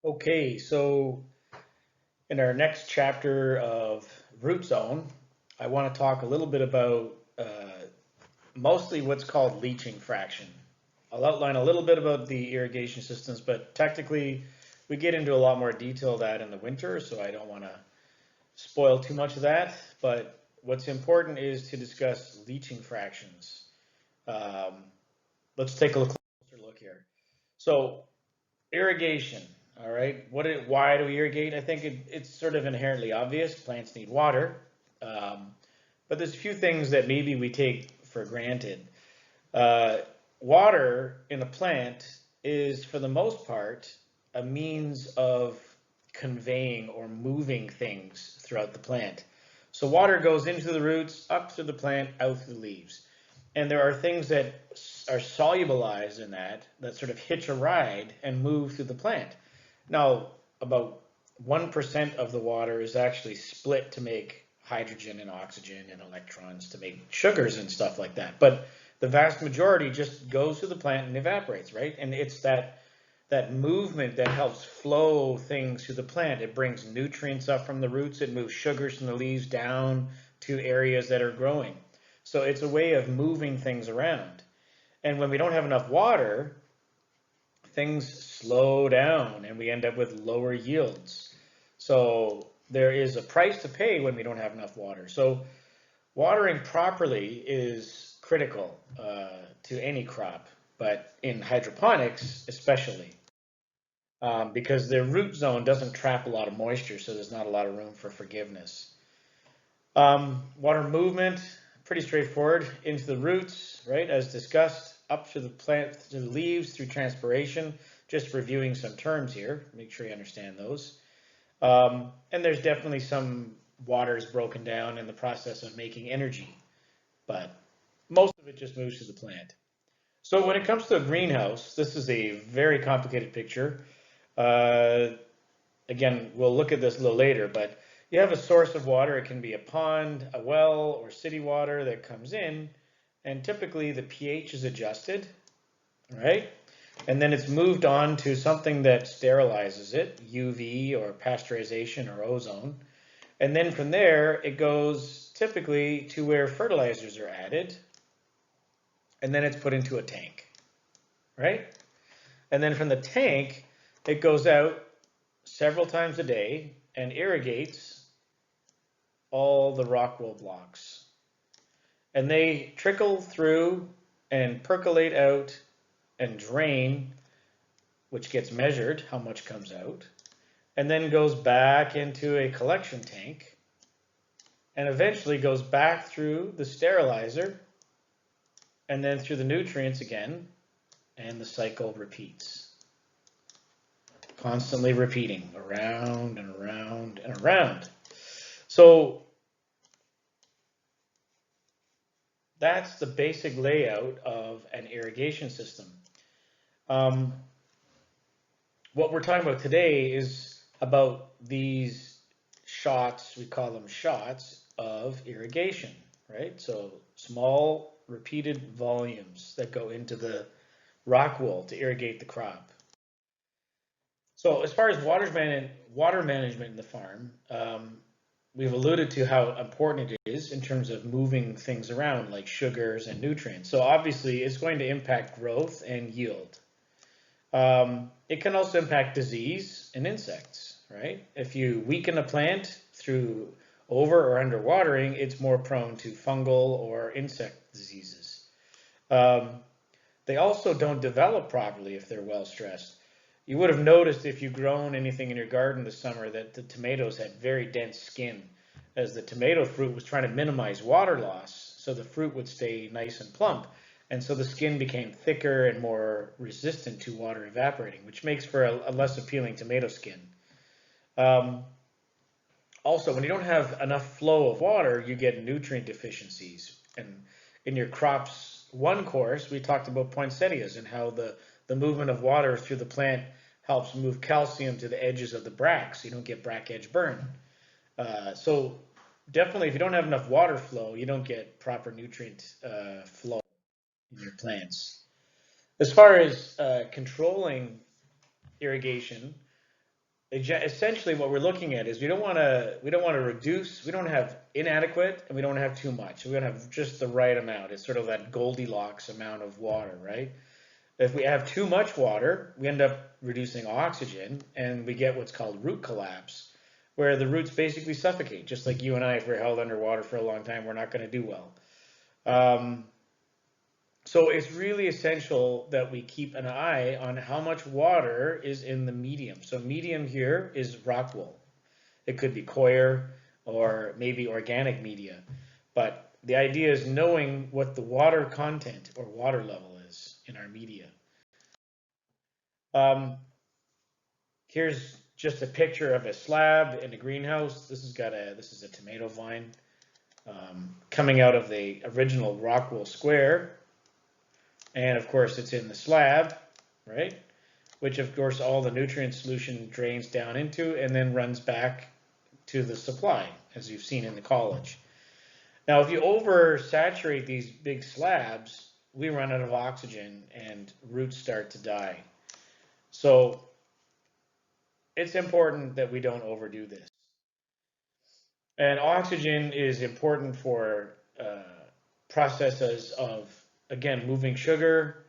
Okay, so in our next chapter of root zone, I want to talk a little bit about mostly what's called leaching fraction. I'll outline a little bit about the irrigation systems, but technically we get into a lot more detail of that in the winter, so I don't want to spoil too much of that. But what's important is to discuss leaching fractions. Um, let's take a closer look here. So irrigation, all right. Why do we irrigate? I think it's sort of inherently obvious. Plants need water, um, but there's a few things that maybe we take for granted. Uh, Water in a plant is, for the most part, a means of conveying or moving things throughout the plant. So water goes into the roots, up through the plant, out through the leaves. And there are things that are solubilized in that sort of hitch a ride and move through the plant. Now, about 1% of the water is actually split to make hydrogen and oxygen and electrons to make sugars and stuff like that. But the vast majority just goes through the plant and evaporates, right? And it's that movement that helps flow things through the plant. It brings nutrients up from the roots, it moves sugars from the leaves down to areas that are growing. So it's a way of moving things around. And when we don't have enough water, things slow down and we end up with lower yields. So there is a price to pay when we don't have enough water. So watering properly is critical to any crop, but in hydroponics especially, because the root zone doesn't trap a lot of moisture, so there's not a lot of room for forgiveness. Water movement, pretty straightforward, into the roots, right, as discussed, up to the plant, to the leaves, through transpiration. Just reviewing some terms here, make sure you understand those. And there's definitely some waters broken down in the process of making energy, but most of it just moves to the plant. So when it comes to a greenhouse, this is a very complicated picture. Uh, Again, we'll look at this a little later, but you have a source of water. It can be a pond, a well, or city water that comes in, and typically the pH is adjusted, right? And then it's moved on to something that sterilizes it, UV or pasteurization or ozone. And then from there, it goes typically to where fertilizers are added, and then it's put into a tank, right? And then from the tank, it goes out several times a day and irrigates all the rock wool blocks. And they trickle through and percolate out and drain, which gets measured, how much comes out, and then goes back into a collection tank and eventually goes back through the sterilizer and then through the nutrients again, and the cycle repeats. Constantly repeating around and around and around. So that's the basic layout of an irrigation system. Um, what we're talking about today is about these shots, we call them shots of irrigation, right? So small repeated volumes that go into the rock wool to irrigate the crop. So as far as water management in the farm, we've alluded to how important it is in terms of moving things around like sugars and nutrients. So obviously it's going to impact growth and yield. It can also impact disease and insects, right? If you weaken a plant through over or under watering, it's more prone to fungal or insect diseases. Um, they also don't develop properly if they're well stressed. You would have noticed if you've grown anything in your garden this summer that the tomatoes had very dense skin, as the tomato fruit was trying to minimize water loss so the fruit would stay nice and plump. And so the skin became thicker and more resistant to water evaporating, which makes for a less appealing tomato skin. Um, Also, when you don't have enough flow of water, you get nutrient deficiencies. And in your crops one course, we talked about poinsettias and how the movement of water through the plant helps move calcium to the edges of the bracts so you don't get bract edge burn. So definitely, if you don't have enough water flow, you don't get proper nutrient flow in your plants. As far as controlling irrigation, essentially what we're looking at is we don't want to reduce, we don't have inadequate, and we don't have too much. We don't have just the right amount. It's sort of that Goldilocks amount of water, right? If we have too much water, we end up reducing oxygen, and we get what's called root collapse, where the roots basically suffocate. Just like you and I, if we're held underwater for a long time, we're not going to do well. So it's really essential that we keep an eye on how much water is in the medium. So medium here is rock wool. It could be coir or maybe organic media. But the idea is knowing what the water content or water level is in our media. Here's just a picture of a slab in a greenhouse. This is a tomato vine coming out of the original rock wool square. And of course it's in the slab, right? Which of course all the nutrient solution drains down into and then runs back to the supply, as you've seen in the college. Now, if you oversaturate these big slabs, we run out of oxygen and roots start to die. So it's important that we don't overdo this. And oxygen is important for processes of, again, moving sugar,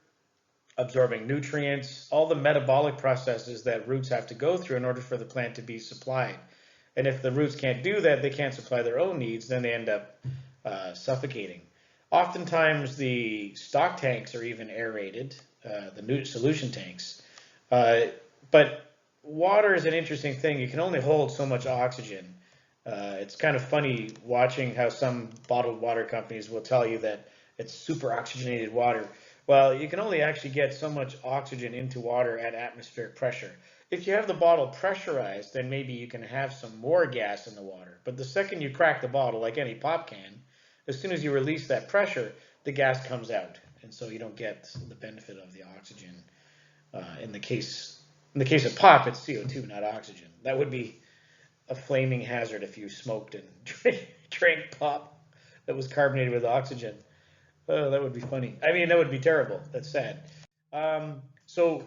absorbing nutrients, all the metabolic processes that roots have to go through in order for the plant to be supplied. And if the roots can't do that, they can't supply their own needs, then they end up suffocating. Oftentimes the stock tanks are even aerated, the new solution tanks. But water is an interesting thing. You can only hold so much oxygen. It's kind of funny watching how some bottled water companies will tell you that it's super oxygenated water. Well, you can only actually get so much oxygen into water at atmospheric pressure. If you have the bottle pressurized, then maybe you can have some more gas in the water. But the second you crack the bottle, like any pop can, as soon as you release that pressure, the gas comes out. And so you don't get the benefit of the oxygen. In the case of pop, it's CO2, not oxygen. That would be a flaming hazard if you smoked and drank pop that was carbonated with oxygen. Oh, that would be funny. I mean, that would be terrible. That's sad. So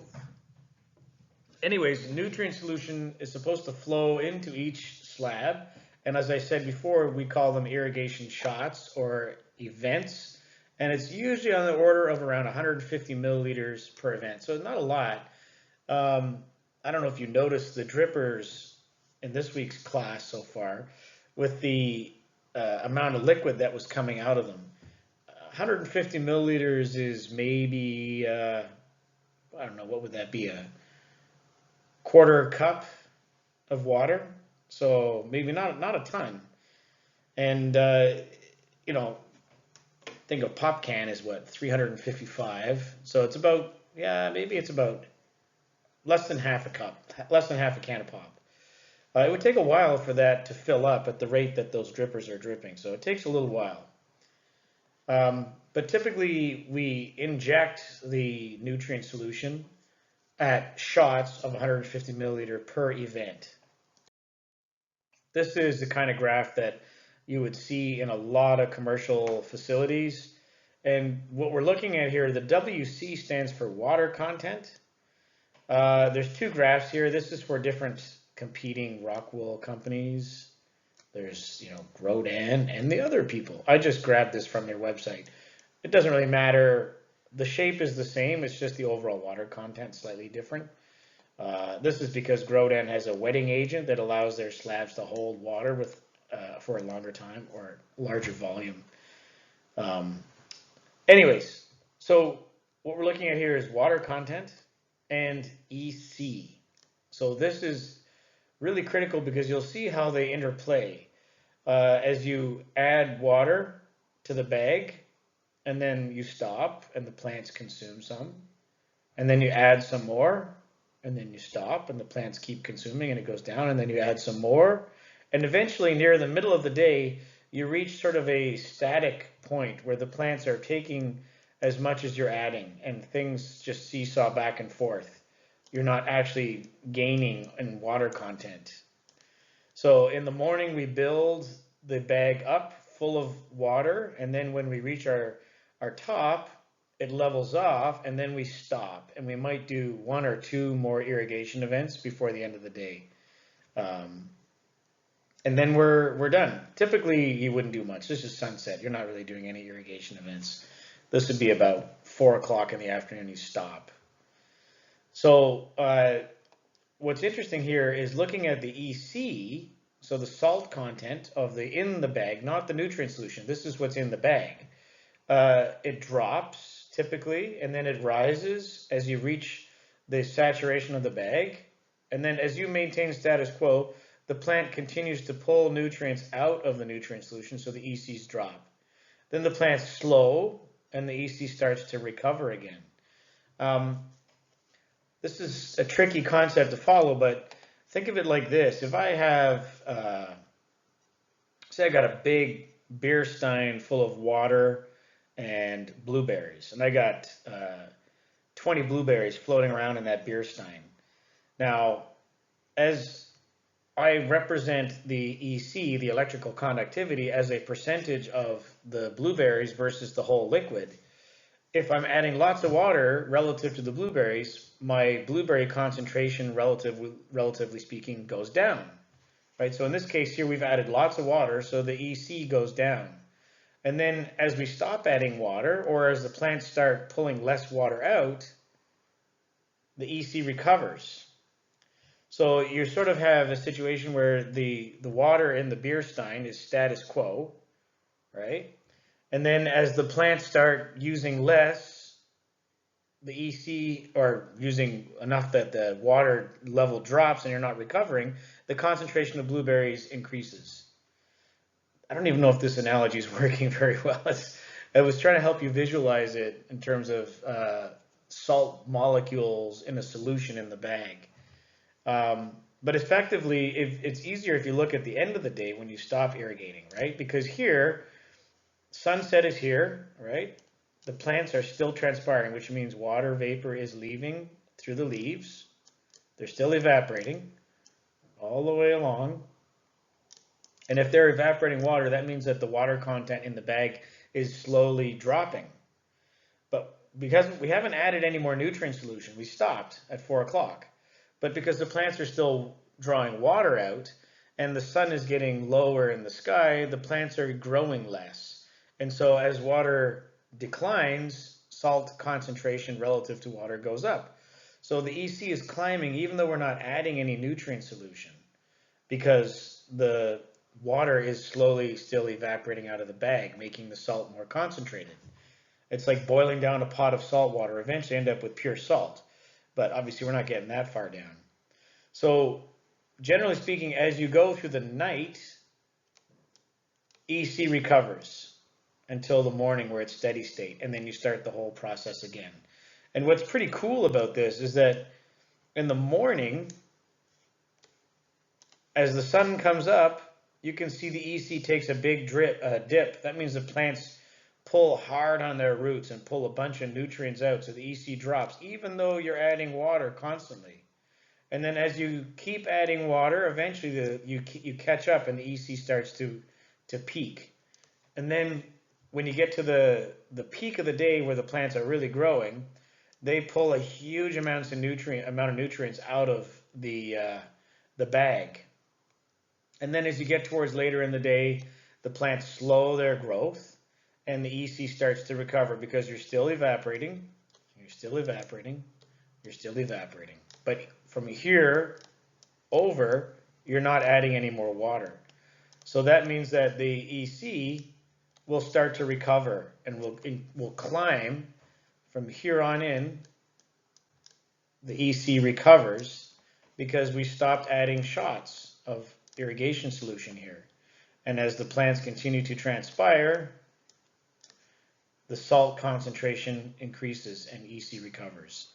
anyways, nutrient solution is supposed to flow into each slab. And as I said before, we call them irrigation shots or events. And it's usually on the order of around 150 milliliters per event. So not a lot. I don't know if you noticed the drippers in this week's class so far with the amount of liquid that was coming out of them. 150 milliliters is maybe, I don't know, what would that be, a quarter cup of water? So maybe not a ton. And, you know, think of pop can is what, 355. So it's about, yeah, maybe it's about less than half a cup, less than half a can of pop. It would take a while for that to fill up at the rate that those drippers are dripping. So it takes a little while. But typically we inject the nutrient solution at shots of 150 milliliter per event. This is the kind of graph that you would see in a lot of commercial facilities. And what we're looking at here, the WC stands for water content. There's two graphs here. This is for different competing rock wool companies. There's, you know, Grodan and the other people. I just grabbed this from their website. It doesn't really matter. The shape is the same. It's just the overall water content slightly different. This is because Grodan has a wetting agent that allows their slabs to hold water with for a longer time or larger volume. Anyways, so what we're looking at here is water content and EC. So this is really critical because you'll see how they interplay. As you add water to the bag and then you stop and the plants consume some, and then you add some more and then you stop and the plants keep consuming and it goes down, and then you add some more, and eventually near the middle of the day you reach sort of a static point where the plants are taking as much as you're adding and things just seesaw back and forth. You're not actually gaining in water content. So in the morning we build the bag up full of water, and then when we reach our top, it levels off, and then we stop, and we might do one or two more irrigation events before the end of the day. And then we're done. Typically, you wouldn't do much. This is sunset. You're not really doing any irrigation events. This would be about 4 o'clock in the afternoon. You stop. So what's interesting here is looking at the EC, so the salt content of the in the bag, not the nutrient solution. This is what's in the bag. It drops typically, and then it rises as you reach the saturation of the bag. And then as you maintain status quo, the plant continues to pull nutrients out of the nutrient solution, so the ECs drop. Then the plant's slow, and the EC starts to recover again. This is a tricky concept to follow, but think of it like this. If I have, say I got a big beer stein full of water and blueberries, and I got 20 blueberries floating around in that beer stein. Now, as I represent the EC, the electrical conductivity, as a percentage of the blueberries versus the whole liquid. If I'm adding lots of water relative to the blueberries, my blueberry concentration, relatively speaking, goes down. Right? So in this case here, we've added lots of water, so the EC goes down. And then as we stop adding water, or as the plants start pulling less water out, the EC recovers. So you sort of have a situation where the water in the beer stein is status quo, right? And then as the plants start using less, the EC, or using enough that the water level drops and you're not recovering, the concentration of blueberries increases. I don't even know if this analogy is working very well. I was trying to help you visualize it in terms of salt molecules in a solution in the bag. But effectively, it's easier if you look at the end of the day when you stop irrigating, right? Because here, sunset is here, right? The plants are still transpiring, which means water vapor is leaving through the leaves. They're still evaporating all the way along. And if they're evaporating water, that means that the water content in the bag is slowly dropping. But because we haven't added any more nutrient solution, we stopped at 4 o'clock. But because the plants are still drawing water out and the sun is getting lower in the sky, the plants are growing less. And so as water declines, salt concentration relative to water goes up. So the EC is climbing even though we're not adding any nutrient solution, because the water is slowly still evaporating out of the bag, making the salt more concentrated. It's like boiling down a pot of salt water. Eventually end up with pure salt. But obviously we're not getting that far down. So generally speaking, as you go through the night, EC recovers until the morning where it's steady state, and then you start the whole process again. And what's pretty cool about this is that in the morning, as the sun comes up, you can see the EC takes a big dip. That means the plants pull hard on their roots and pull a bunch of nutrients out, so the EC drops, even though you're adding water constantly. And then as you keep adding water, eventually you catch up and the EC starts to peak. And then when you get to the peak of the day where the plants are really growing, they pull a huge amount of nutrients out of the bag. And then as you get towards later in the day, the plants slow their growth and the EC starts to recover because you're still evaporating, you're still evaporating, you're still evaporating. But from here over, you're not adding any more water. So that means that the EC will start to recover and will climb from here on in. The EC recovers because we stopped adding shots of irrigation solution here. And as the plants continue to transpire, the salt concentration increases and EC recovers.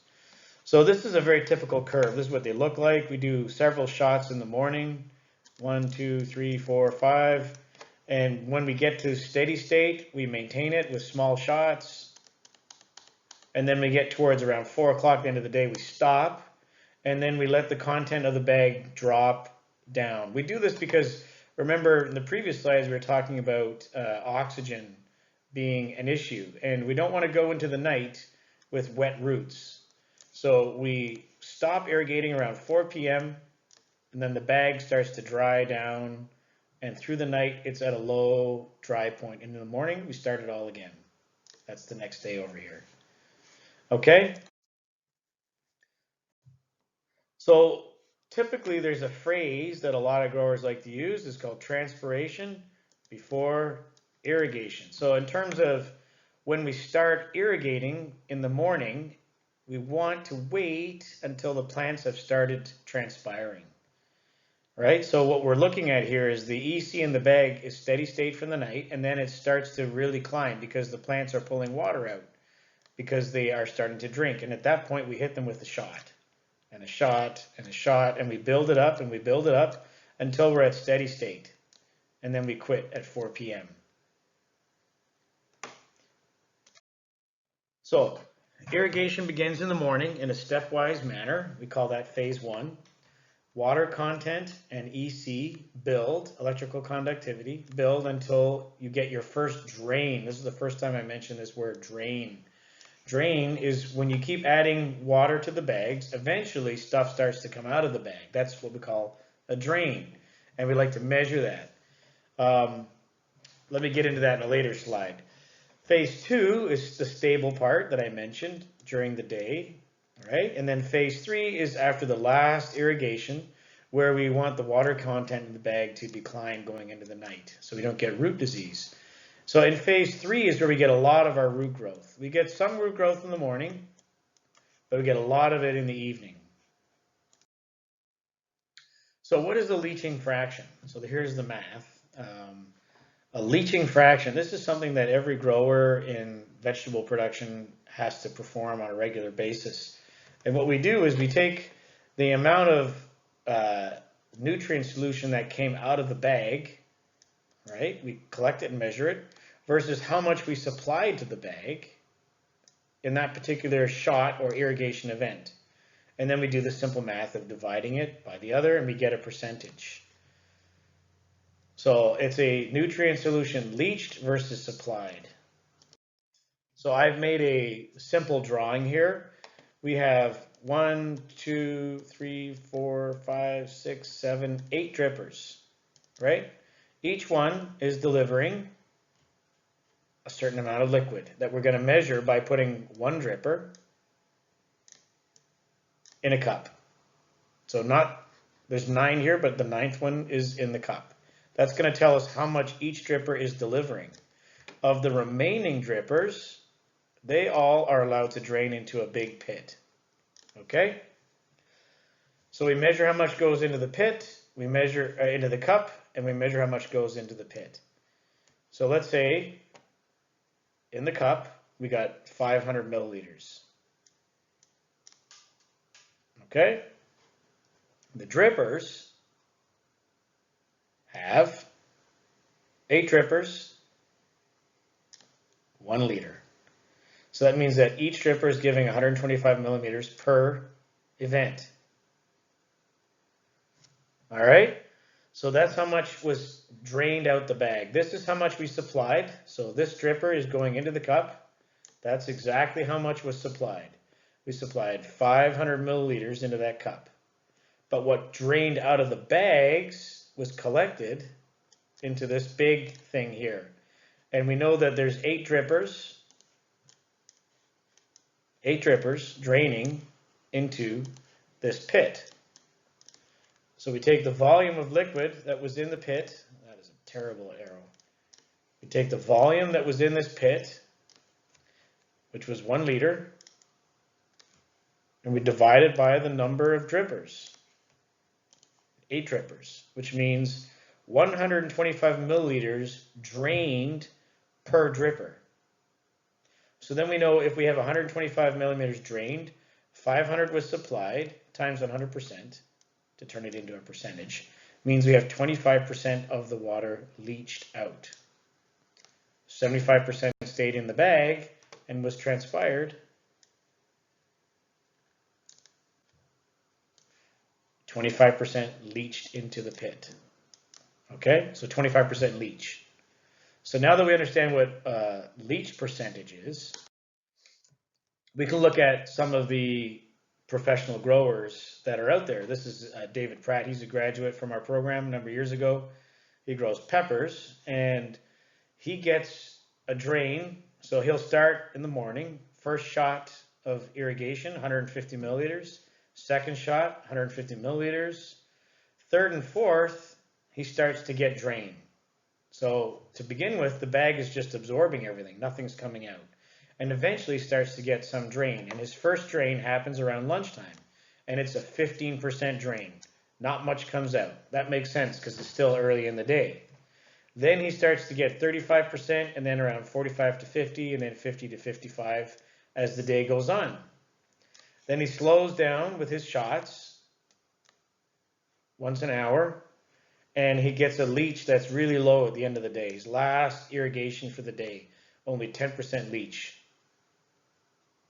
So this is a very typical curve. This is what they look like. We do several shots in the morning, 1, 2, 3, 4, 5. And when we get to steady state, we maintain it with small shots. And then we get towards around 4 o'clock at the end of the day, we stop. And then we let the content of the bag drop down. We do this because, remember, in the previous slides, we were talking about oxygen being an issue. And we don't want to go into the night with wet roots. So we stop irrigating around 4 p.m. and then the bag starts to dry down, and through the night it's at a low dry point. And in the morning we start it all again. That's the next day over here. Okay? So typically there's a phrase that a lot of growers like to use. It's called transpiration before irrigation. So in terms of when we start irrigating in the morning, we want to wait until the plants have started transpiring. Right? So what we're looking at here is the EC in the bag is steady state for the night, and then it starts to really climb because the plants are pulling water out because they are starting to drink. And at that point, we hit them with a shot and a shot and a shot, and we build it up and we build it up until we're at steady state. And then we quit at 4 p.m. So irrigation begins in the morning in a stepwise manner. We call that phase 1. Water content and EC build, electrical conductivity, build until you get your first drain. This is the first time I mentioned this word, drain. Drain is when you keep adding water to the bags, eventually stuff starts to come out of the bag. That's what we call a drain, and we like to measure that. Let me get into that in a later slide. Phase 2 is the stable part that I mentioned during the day. Right? And then phase 3 is after the last irrigation, where we want the water content in the bag to decline going into the night so we don't get root disease. So in phase 3 is where we get a lot of our root growth. We get some root growth in the morning, but we get a lot of it in the evening. So what is the leaching fraction? So here's the math. A leaching fraction, this is something that every grower in vegetable production has to perform on a regular basis. And what we do is we take the amount of nutrient solution that came out of the bag, right? We collect it and measure it, versus how much we supplied to the bag in that particular shot or irrigation event. And then we do the simple math of dividing it by the other, and we get a percentage. So it's a nutrient solution leached versus supplied. So I've made a simple drawing here. We have 1, 2, 3, 4, 5, 6, 7, 8 drippers, right? Each one is delivering a certain amount of liquid that we're going to measure by putting one dripper in a cup. So there's 9 here, but the 9th one is in the cup. That's going to tell us how much each dripper is delivering. Of the remaining drippers, they all are allowed to drain into a big pit. Okay? So we measure how much goes into the pit, we measure into the cup, and we measure how much goes into the pit. So let's say in the cup, we got 500 milliliters. Okay? The drippers have 8 drippers, 1 liter. So that means that each dripper is giving 125 millimeters per event. All right? So that's how much was drained out the bag. This is how much we supplied. So this dripper is going into the cup. That's exactly how much was supplied. We supplied 500 milliliters into that cup. But what drained out of the bags was collected into this big thing here. And we know that there's 8 drippers draining into this pit. So we take the volume of liquid that was in the pit. That is a terrible arrow. We take the volume that was in this pit, which was 1 liter, and we divide it by the number of drippers. 8 drippers, which means 125 milliliters drained per dripper. So then we know if we have 125 millimeters drained, 500 was supplied times 100% to turn it into a percentage, means we have 25% of the water leached out. 75% stayed in the bag and was transpired. 25% leached into the pit. Okay, so 25% leach. So now that we understand what leach percentage is, we can look at some of the professional growers that are out there. This is David Pratt. He's a graduate from our program a number of years ago. He grows peppers, and he gets a drain. So he'll start in the morning, first shot of irrigation, 150 milliliters, second shot, 150 milliliters, third and fourth, he starts to get drain. So to begin with, the bag is just absorbing everything, nothing's coming out. And eventually starts to get some drain. And his first drain happens around lunchtime, and it's a 15% drain. Not much comes out. That makes sense because it's still early in the day. Then he starts to get 35%, and then around 45 to 50, and then 50 to 55 as the day goes on. Then he slows down with his shots once an hour, and he gets a leach that's really low at the end of the day. His last irrigation for the day, only 10% leach.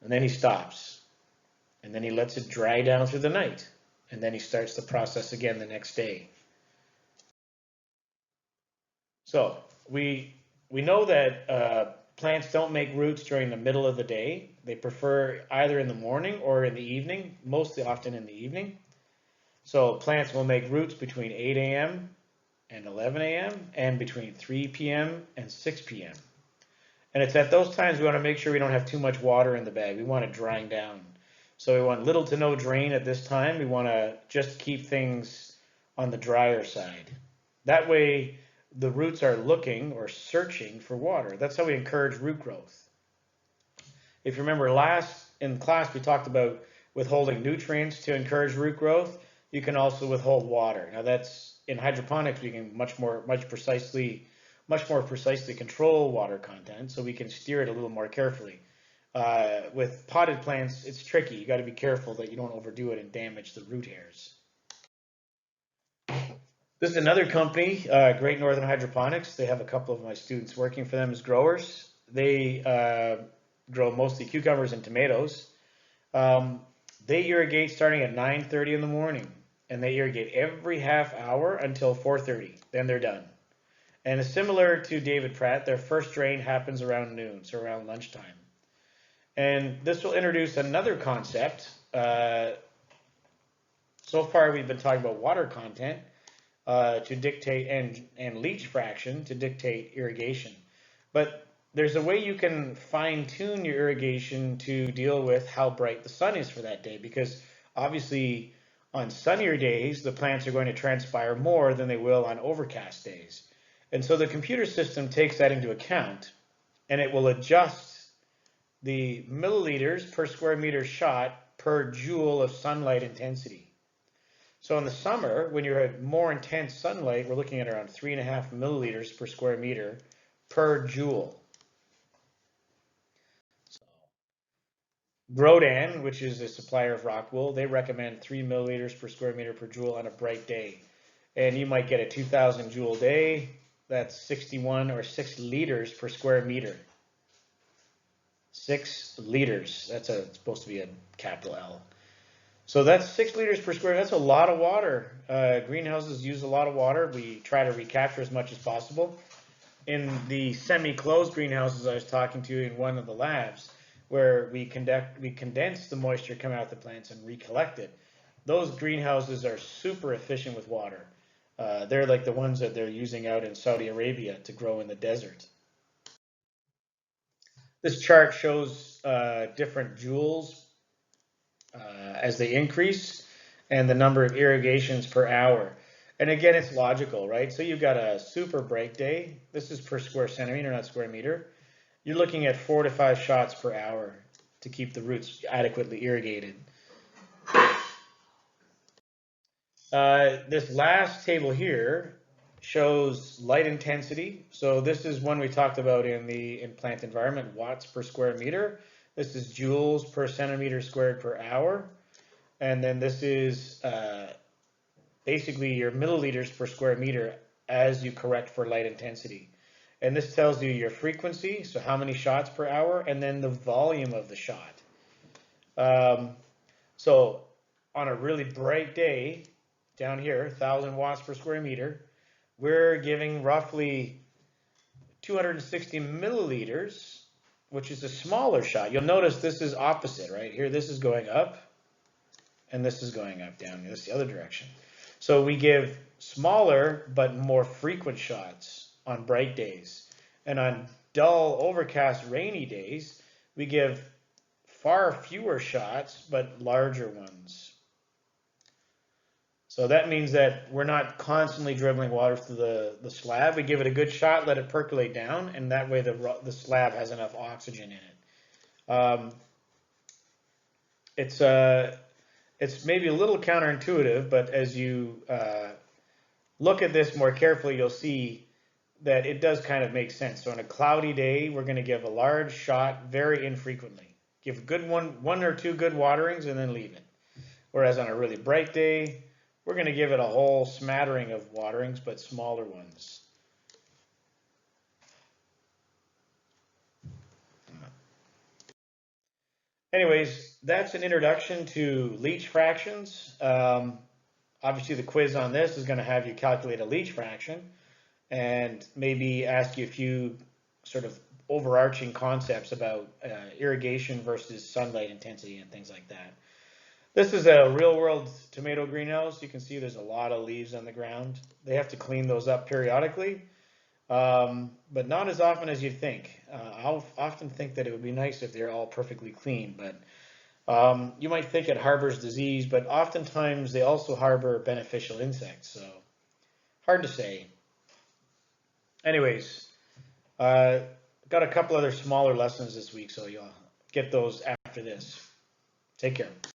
And then he stops, and then he lets it dry down through the night, and then he starts the process again the next day. So we know that plants don't make roots during the middle of the day. They prefer either in the morning or in the evening, mostly often in the evening. So plants will make roots between 8 a.m. and 11 a.m. and between 3 p.m. and 6 p.m. And it's at those times we want to make sure we don't have too much water in the bag. We want it drying down. So we want little to no drain at this time. We want to just keep things on the drier side. That way the roots are looking or searching for water. That's how we encourage root growth. If you remember in class we talked about withholding nutrients to encourage root growth. You can also withhold water. Now that's in hydroponics we can much more precisely control water content, so we can steer it a little more carefully. With potted plants, it's tricky. You got to be careful that you don't overdo it and damage the root hairs. This is another company, Great Northern Hydroponics. They have a couple of my students working for them as growers. They grow mostly cucumbers and tomatoes. They irrigate starting at 9:30 in the morning, and they irrigate every half hour until 4:30. Then they're done. And similar to David Pratt, their first drain happens around noon, so around lunchtime. And this will introduce another concept. So far we've been talking about water content to dictate and leach fraction to dictate irrigation. But there's a way you can fine tune your irrigation to deal with how bright the sun is for that day, because obviously on sunnier days the plants are going to transpire more than they will on overcast days. And so the computer system takes that into account, and it will adjust the milliliters per square meter shot per joule of sunlight intensity. So in the summer, when you're at more intense sunlight, we're looking at around 3.5 milliliters per square meter per joule. So, Grodan, which is a supplier of rock wool, they recommend 3 milliliters per square meter per joule on a bright day. And you might get a 2,000 joule day. That's 61 or 6 liters per square meter. 6 liters. That's supposed to be a capital L. So that's 6 liters per square. That's a lot of water. Greenhouses use a lot of water. We try to recapture as much as possible. In the semi-closed greenhouses I was talking to in one of the labs, where we condense the moisture coming out of the plants and recollect it, those greenhouses are super efficient with water. They're like the ones that they're using out in Saudi Arabia to grow in the desert. This chart shows different joules as they increase and the number of irrigations per hour. And again, it's logical, right? So you've got a super bright day. This is per square centimeter, not square meter. You're looking at 4 to 5 shots per hour to keep the roots adequately irrigated. This last table here shows light intensity. So this is one we talked about in plant environment, watts per square meter. This is joules per centimeter squared per hour. And then this is basically your milliliters per square meter as you correct for light intensity. And this tells you your frequency, so how many shots per hour, and then the volume of the shot. So on a really bright day, down here, 1,000 watts per square meter, we're giving roughly 260 milliliters, which is a smaller shot. You'll notice this is opposite, right? Here, this is going up. and this is going up, down. That's the other direction. So we give smaller but more frequent shots on bright days. And on dull, overcast, rainy days, we give far fewer shots but larger ones. So that means that we're not constantly dribbling water through the slab. We give it a good shot, let it percolate down, and that way the slab has enough oxygen in it. It's maybe a little counterintuitive, but as you look at this more carefully, you'll see that it does kind of make sense. So on a cloudy day, we're going to give a large shot very infrequently. Give good one or two good waterings and then leave it. Whereas on a really bright day, we're going to give it a whole smattering of waterings, but smaller ones. Anyways, that's an introduction to leach fractions. Obviously, the quiz on this is going to have you calculate a leach fraction and maybe ask you a few sort of overarching concepts about irrigation versus sunlight intensity and things like that. This is a real world tomato greenhouse. You can see there's a lot of leaves on the ground. They have to clean those up periodically, but not as often as you'd think. I often think that it would be nice if they're all perfectly clean, but you might think it harbors disease, but oftentimes they also harbor beneficial insects, so hard to say. Anyways, got a couple other smaller lessons this week, so you'll get those after this. Take care.